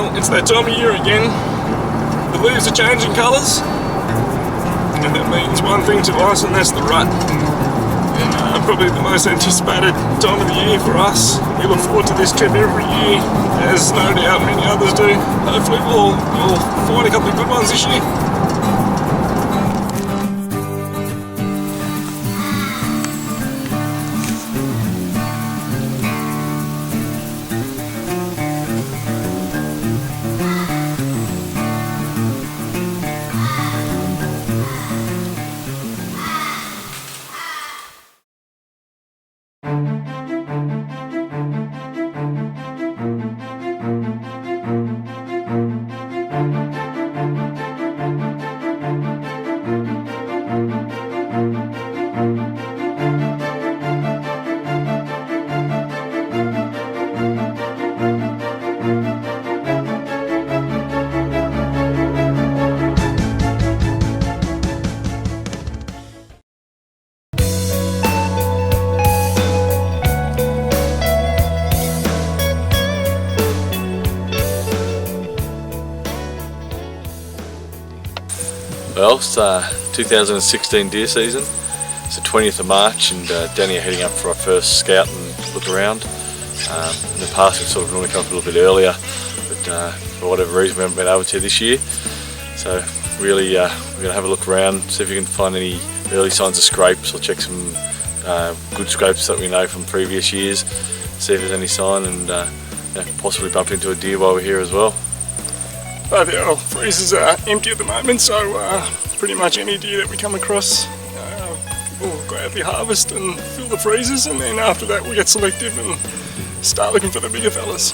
Well, it's that time of year again. The leaves are changing colours, and that means one thing to us, and that's the rut. And probably the most anticipated time of the year for us. We look forward to this trip every year, as no doubt many others do. Hopefully we'll find a couple of good ones this year. Well, it's 2016 deer season. It's the 20th of March, and Danny are heading up for our first scout and look around. In the past we've sort of normally come up a little bit earlier, but for whatever reason we haven't been able to this year. So really we're going to have a look around, see if we can find any early signs of scrapes, or check some good scrapes that we know from previous years, see if there's any sign, and possibly bump into a deer while we're here as well. Both our freezers are empty at the moment, so pretty much any deer that we come across, we'll gladly harvest and fill the freezers, and then after that we'll get selective and start looking for the bigger fellas.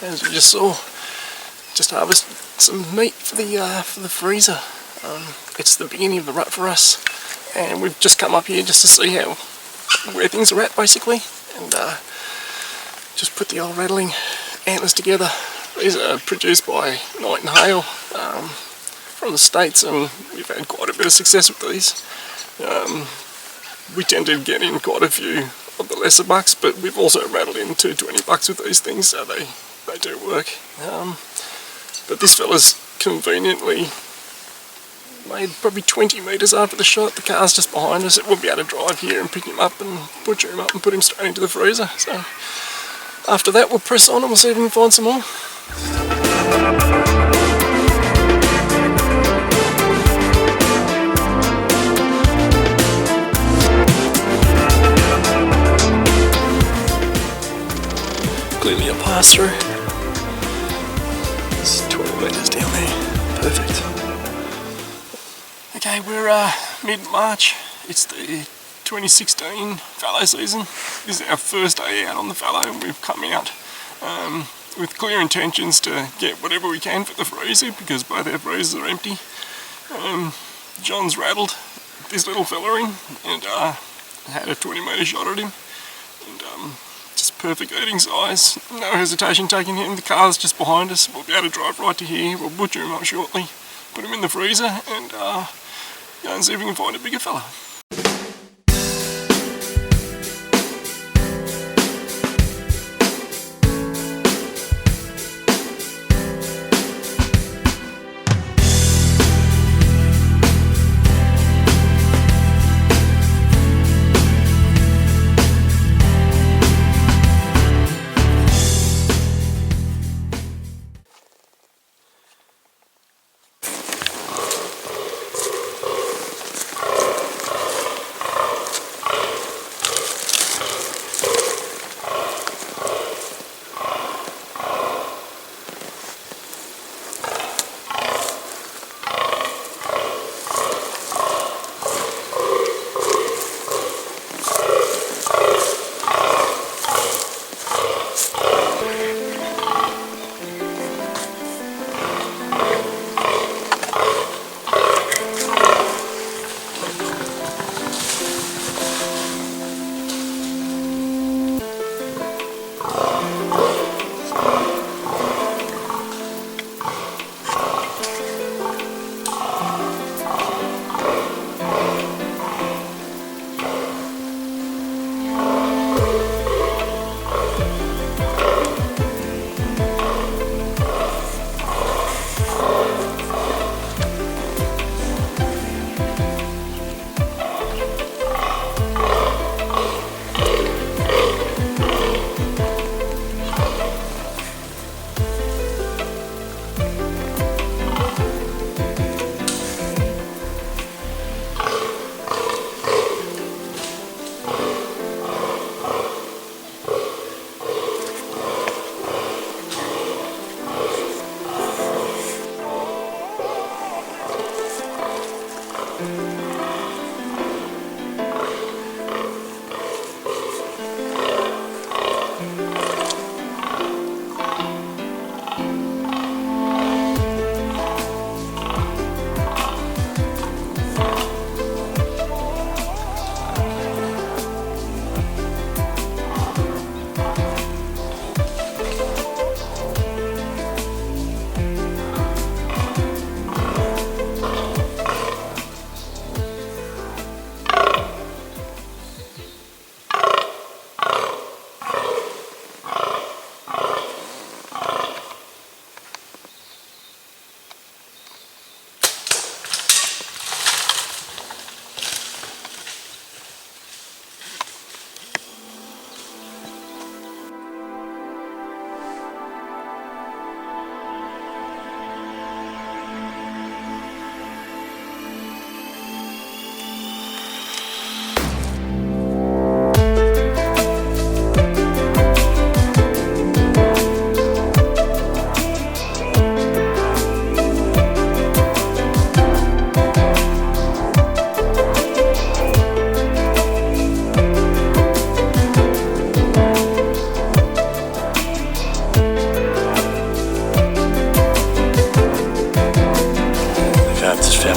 As we just saw, just harvested some meat for the freezer. It's the beginning of the rut for us, and we've just come up here just to see where things are at, basically, and just put the old rattling antlers together. These are produced by Night and Hail from the States, and we've had quite a bit of success with these. We tend to get in quite a few of the lesser bucks, but we've also rattled in 220 bucks with these things, so they do work. But this fella's conveniently made probably 20 metres after the shot. The car's just behind us. It will be able to drive here and pick him up and butcher him up and put him straight into the freezer. So after that we'll press on and we'll see if we can find some more. Clearly a pass through. It's 12 metres down there. Perfect. Okay, we're mid-March. It's the 2016 fallow season. This is our first day out on the fallow, and we've come out with clear intentions to get whatever we can for the freezer, because both our freezers are empty. John's rattled this little fella in and had a 20 metre shot at him, and just perfect eating size, no hesitation taking him. The car's just behind us, we'll be able to drive right to here, we'll butcher him up shortly, put him in the freezer and go and see if we can find a bigger fella.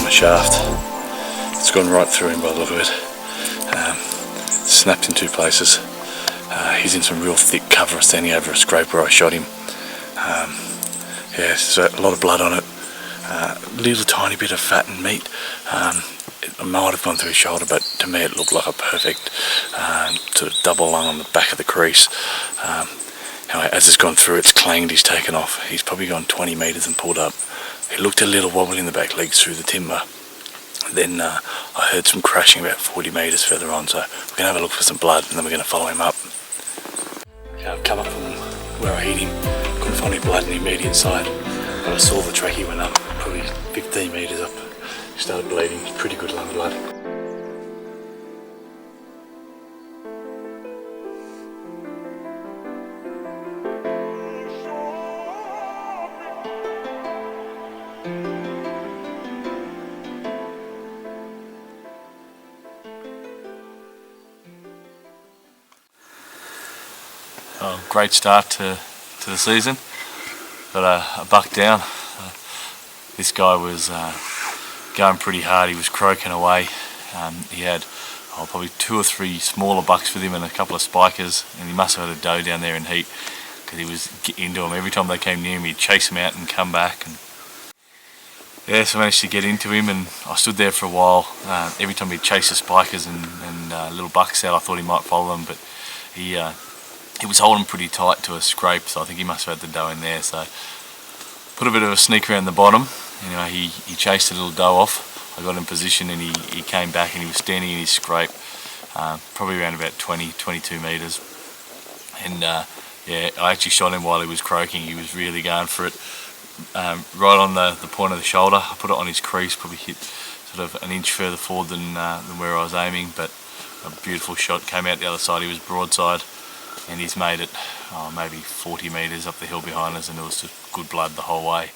Shaft. It's gone right through him by the look of it. Snapped in two places. He's in some real thick cover, standing over a scrape where I shot him. Yeah, there's a lot of blood on it. Little tiny bit of fat and meat. It might have gone through his shoulder, but to me it looked like a perfect sort of double lung on the back of the crease. As it's gone through, it's clanged, he's taken off. He's probably gone 20 metres and pulled up. He looked a little wobbly in the back legs through the timber. Then I heard some crashing about 40 metres further on, so we're going to have a look for some blood and then we're going to follow him up. Okay, I've come up from where I hit him, couldn't find any blood in the immediate side, but I saw the track he went up, probably 15 metres up. He started bleeding, pretty good lung blood. Great start to the season. got a buck down. This guy was going pretty hard. He was croaking away. He had probably 2 or 3 smaller bucks with him and a couple of spikers, and he must have had a doe down there in heat because he was getting into them. Every time they came near him, he'd chase them out and come back. And yeah, so I managed to get into him, and I stood there for a while. Every time he'd chase the spikers and little bucks out, I thought he might follow them, but he was holding pretty tight to a scrape, so I think he must have had the doe in there. So put a bit of a sneak around the bottom. Anyway, he chased the little doe off. I got in position, and he came back, and he was standing in his scrape, probably around about 22 metres. And yeah, I actually shot him while he was croaking. He was really going for it. Right on the point of the shoulder. I put it on his crease, probably hit sort of an inch further forward than where I was aiming, but a beautiful shot. Came out the other side. He was broadside, and he's made it maybe 40 metres up the hill behind us, and it was just good blood the whole way.